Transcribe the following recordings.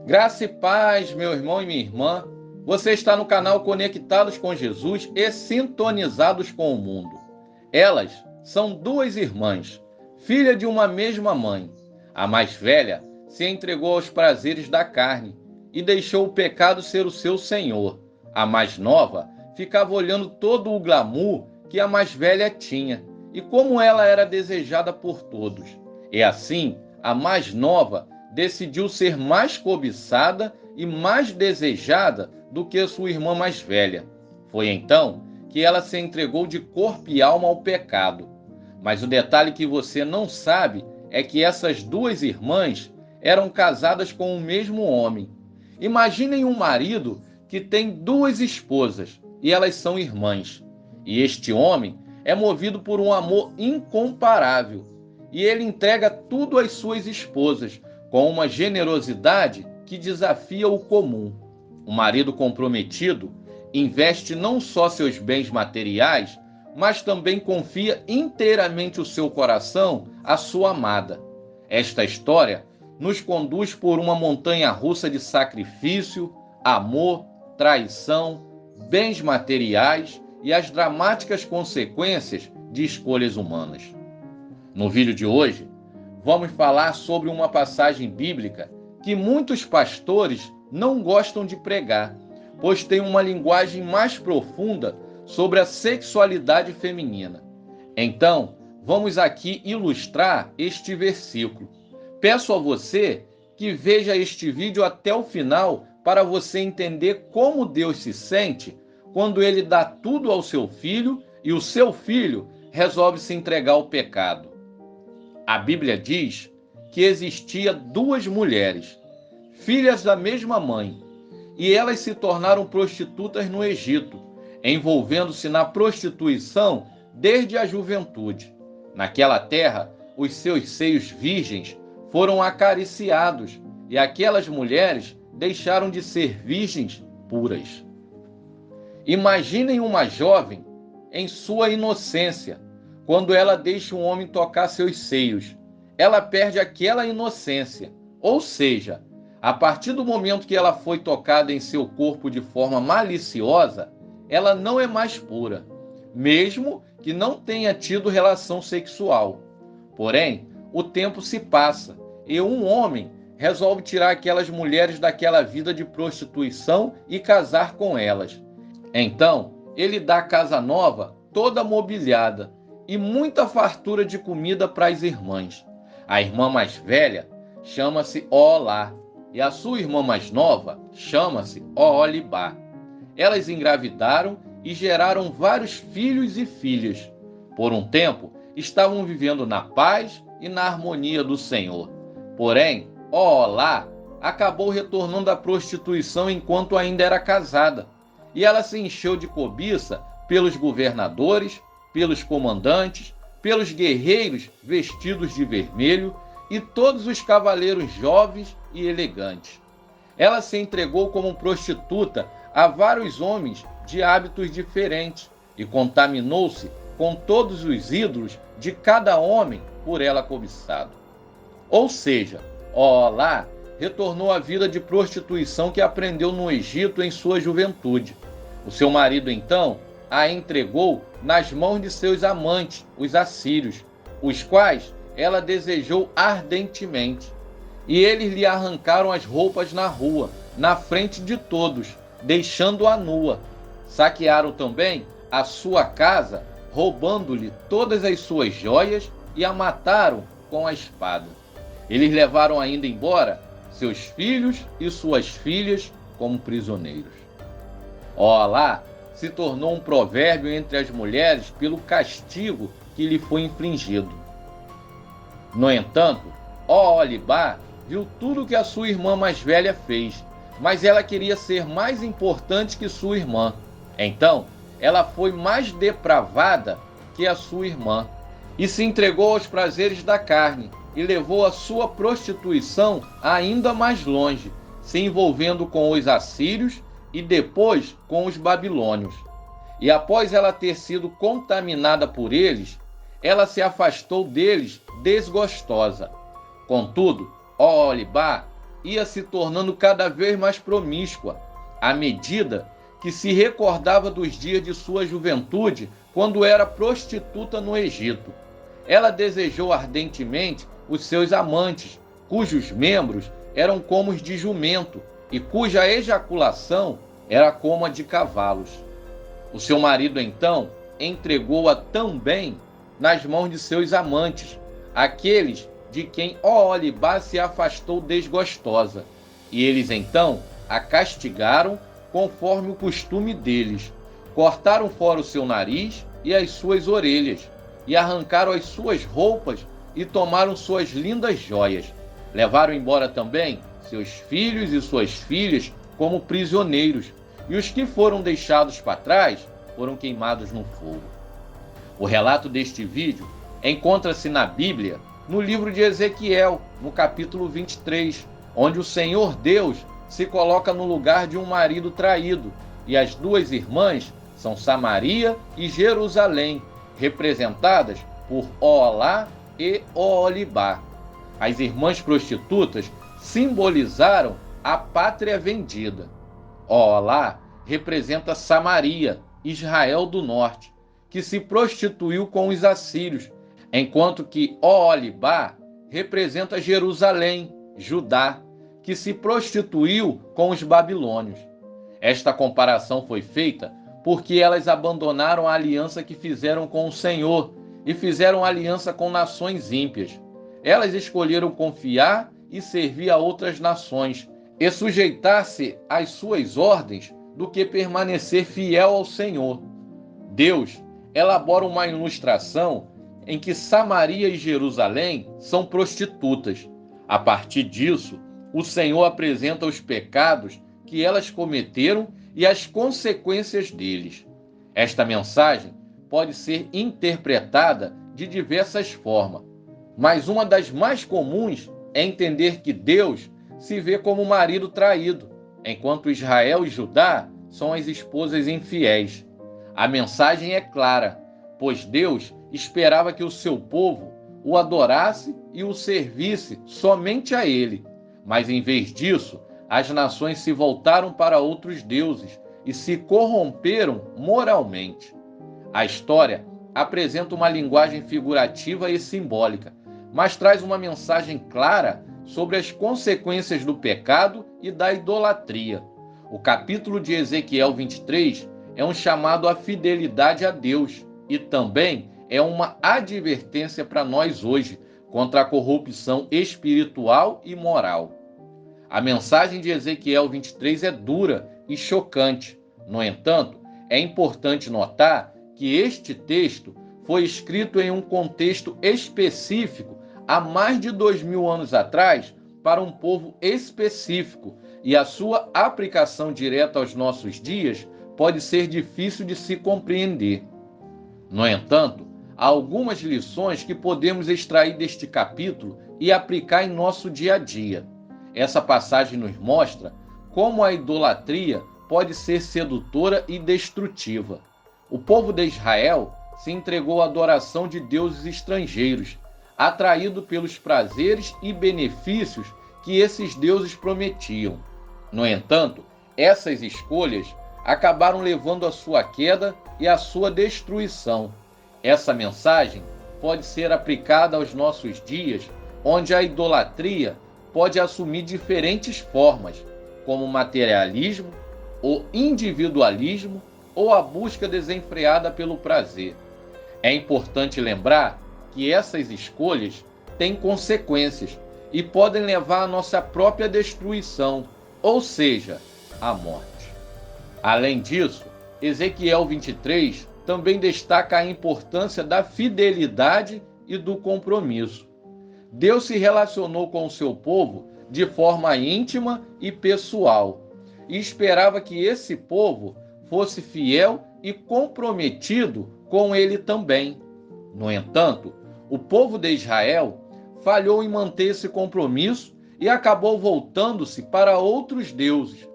Graça e paz, meu irmão e minha irmã. Você está no canal Conectados com Jesus e Sintonizados com o Mundo. Elas são duas irmãs, filha de uma mesma mãe. A mais velha se entregou aos prazeres da carne e deixou o pecado ser o seu senhor. A mais nova ficava olhando todo o glamour que a mais velha tinha e como ela era desejada por todos. E assim, a mais nova decidiu ser mais cobiçada e mais desejada do que a sua irmã mais velha. Foi então que ela se entregou de corpo e alma ao pecado. Mas o detalhe que você não sabe é que essas duas irmãs eram casadas com o mesmo homem. Imaginem um marido que tem duas esposas e elas são irmãs. E este homem é movido por um amor incomparável e ele entrega tudo às suas esposas com uma generosidade que desafia o comum. O marido comprometido investe não só seus bens materiais, mas também confia inteiramente o seu coração à sua amada. Esta história nos conduz por uma montanha-russa de sacrifício, amor, traição, bens materiais e as dramáticas consequências de escolhas humanas. No vídeo de hoje, vamos falar sobre uma passagem bíblica que muitos pastores não gostam de pregar, pois tem uma linguagem mais profunda sobre a sexualidade feminina. Então, vamos aqui ilustrar este versículo. Peço a você que veja este vídeo até o final para você entender como Deus se sente quando ele dá tudo ao seu filho e o seu filho resolve se entregar ao pecado. A Bíblia diz que existia duas mulheres, filhas da mesma mãe, e elas se tornaram prostitutas no Egito, envolvendo-se na prostituição desde a juventude. Naquela terra, os seus seios virgens foram acariciados e aquelas mulheres deixaram de ser virgens puras. Imaginem uma jovem em sua inocência, quando ela deixa um homem tocar seus seios. Ela perde aquela inocência, ou seja, a partir do momento que ela foi tocada em seu corpo de forma maliciosa, ela não é mais pura, mesmo que não tenha tido relação sexual. Porém, o tempo se passa e um homem resolve tirar aquelas mulheres daquela vida de prostituição e casar com elas. Então, ele dá a casa nova toda mobiliada e muita fartura de comida para as irmãs. A irmã mais velha chama-se Oholá e a sua irmã mais nova chama-se Oholibá. Elas engravidaram e geraram vários filhos e filhas. Por um tempo, estavam vivendo na paz e na harmonia do Senhor. Porém, Oholá acabou retornando à prostituição enquanto ainda era casada. E ela se encheu de cobiça pelos governadores, pelos comandantes, pelos guerreiros vestidos de vermelho e todos os cavaleiros jovens e elegantes. Ela se entregou como prostituta a vários homens de hábitos diferentes e contaminou-se com todos os ídolos de cada homem por ela cobiçado. Ou seja, Oholá retornou à vida de prostituição que aprendeu no Egito em sua juventude. O seu marido, então, a entregou nas mãos de seus amantes, os assírios, os quais ela desejou ardentemente. E eles lhe arrancaram as roupas na rua, na frente de todos, deixando-a nua. Saquearam também a sua casa, roubando-lhe todas as suas joias e a mataram com a espada. Eles levaram ainda embora seus filhos e suas filhas como prisioneiros. Oholá se tornou um provérbio entre as mulheres pelo castigo que lhe foi infligido. No entanto, Oholibá viu tudo que a sua irmã mais velha fez, mas ela queria ser mais importante que sua irmã. Então, ela foi mais depravada que a sua irmã e se entregou aos prazeres da carne e levou a sua prostituição ainda mais longe, se envolvendo com os assírios e depois com os babilônios. E após ela ter sido contaminada por eles, ela se afastou deles desgostosa. Contudo, Oholibá ia se tornando cada vez mais promíscua, à medida que se recordava dos dias de sua juventude, quando era prostituta no Egito. Ela desejou ardentemente os seus amantes, cujos membros eram como os de jumento e cuja ejaculação era como a de cavalos. O seu marido, então, entregou-a também nas mãos de seus amantes, aqueles de quem Oholibá se afastou desgostosa. E eles, então, a castigaram conforme o costume deles. Cortaram fora o seu nariz e as suas orelhas, e arrancaram as suas roupas e tomaram suas lindas joias. Levaram embora também seus filhos e suas filhas como prisioneiros, e os que foram deixados para trás foram queimados no fogo. O relato deste vídeo encontra-se na Bíblia, no livro de Ezequiel, no capítulo 23, onde o Senhor Deus se coloca no lugar de um marido traído, e as duas irmãs são Samaria e Jerusalém, representadas por Oholá e Oholibá. As irmãs prostitutas simbolizaram a pátria vendida. Oholá representa Samaria, Israel do norte, que se prostituiu com os assírios, enquanto que Oholibá representa Jerusalém, Judá, que se prostituiu com os babilônios. Esta comparação foi feita porque elas abandonaram a aliança que fizeram com o Senhor e fizeram aliança com nações ímpias. Elas escolheram confiar e servir a outras nações e sujeitar-se às suas ordens do que permanecer fiel ao Senhor. Deus elabora uma ilustração em que Samaria e Jerusalém são prostitutas. A partir disso, o Senhor apresenta os pecados que elas cometeram e as consequências deles. Esta mensagem pode ser interpretada de diversas formas, mas uma das mais comuns é entender que Deus se vê como marido traído, enquanto Israel e Judá são as esposas infiéis. A mensagem é clara, pois Deus esperava que o seu povo o adorasse e o servisse somente a ele. Mas em vez disso, as nações se voltaram para outros deuses e se corromperam moralmente. A história apresenta uma linguagem figurativa e simbólica, mas traz uma mensagem clara sobre as consequências do pecado e da idolatria. O capítulo de Ezequiel 23 é um chamado à fidelidade a Deus e também é uma advertência para nós hoje contra a corrupção espiritual e moral. A mensagem de Ezequiel 23 é dura e chocante. No entanto, é importante notar que este texto foi escrito em um contexto específico há mais de 2000 anos atrás para um povo específico, e a sua aplicação direta aos nossos dias pode ser difícil de se compreender. No entanto, há algumas lições que podemos extrair deste capítulo e aplicar em nosso dia a dia. Essa passagem nos mostra como a idolatria pode ser sedutora e destrutiva. O povo de Israel se entregou à adoração de deuses estrangeiros, atraído pelos prazeres e benefícios que esses deuses prometiam. No entanto, essas escolhas acabaram levando à sua queda e à sua destruição. Essa mensagem pode ser aplicada aos nossos dias, onde a idolatria pode assumir diferentes formas, como o materialismo, o individualismo ou a busca desenfreada pelo prazer. É importante lembrar que essas escolhas têm consequências e podem levar à nossa própria destruição, ou seja, à morte. Além disso, Ezequiel 23 também destaca a importância da fidelidade e do compromisso. Deus se relacionou com o seu povo de forma íntima e pessoal, e esperava que esse povo fosse fiel e comprometido com ele também. No entanto, o povo de Israel falhou em manter esse compromisso e acabou voltando-se para outros deuses.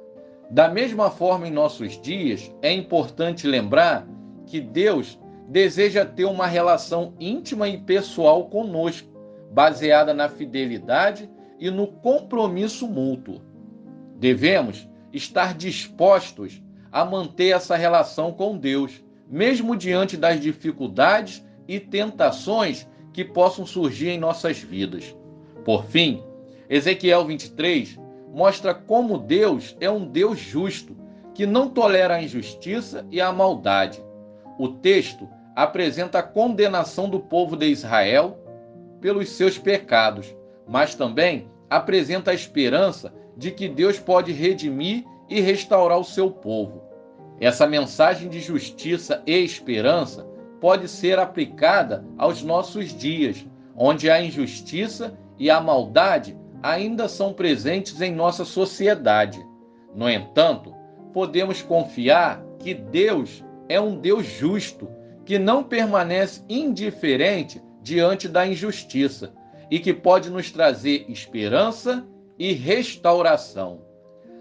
Da mesma forma, em nossos dias, é importante lembrar que Deus deseja ter uma relação íntima e pessoal conosco, baseada na fidelidade e no compromisso mútuo. Devemos estar dispostos a manter essa relação com Deus, mesmo diante das dificuldades e tentações que possam surgir em nossas vidas. Por fim, Ezequiel 23 mostra como Deus é um Deus justo, que não tolera a injustiça e a maldade. O texto apresenta a condenação do povo de Israel pelos seus pecados, mas também apresenta a esperança de que Deus pode redimir e restaurar o seu povo. Essa mensagem de justiça e esperança pode ser aplicada aos nossos dias, onde a injustiça e a maldade ainda são presentes em nossa sociedade. No entanto, podemos confiar que Deus é um Deus justo, que não permanece indiferente diante da injustiça e que pode nos trazer esperança e restauração.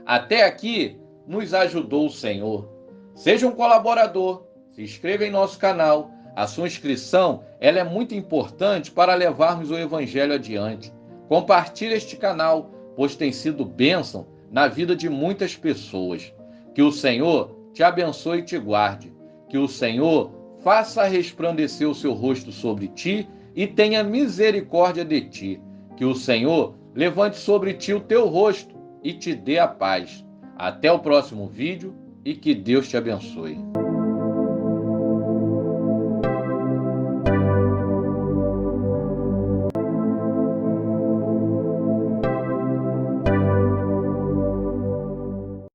Até aqui nos ajudou o Senhor. Seja um colaborador, se inscreva em nosso canal. A sua inscrição ela é muito importante para levarmos o Evangelho adiante. Compartilhe este canal, pois tem sido bênção na vida de muitas pessoas. Que o Senhor te abençoe e te guarde. Que o Senhor faça resplandecer o seu rosto sobre ti e tenha misericórdia de ti. Que o Senhor levante sobre ti o teu rosto e te dê a paz. Até o próximo vídeo e que Deus te abençoe.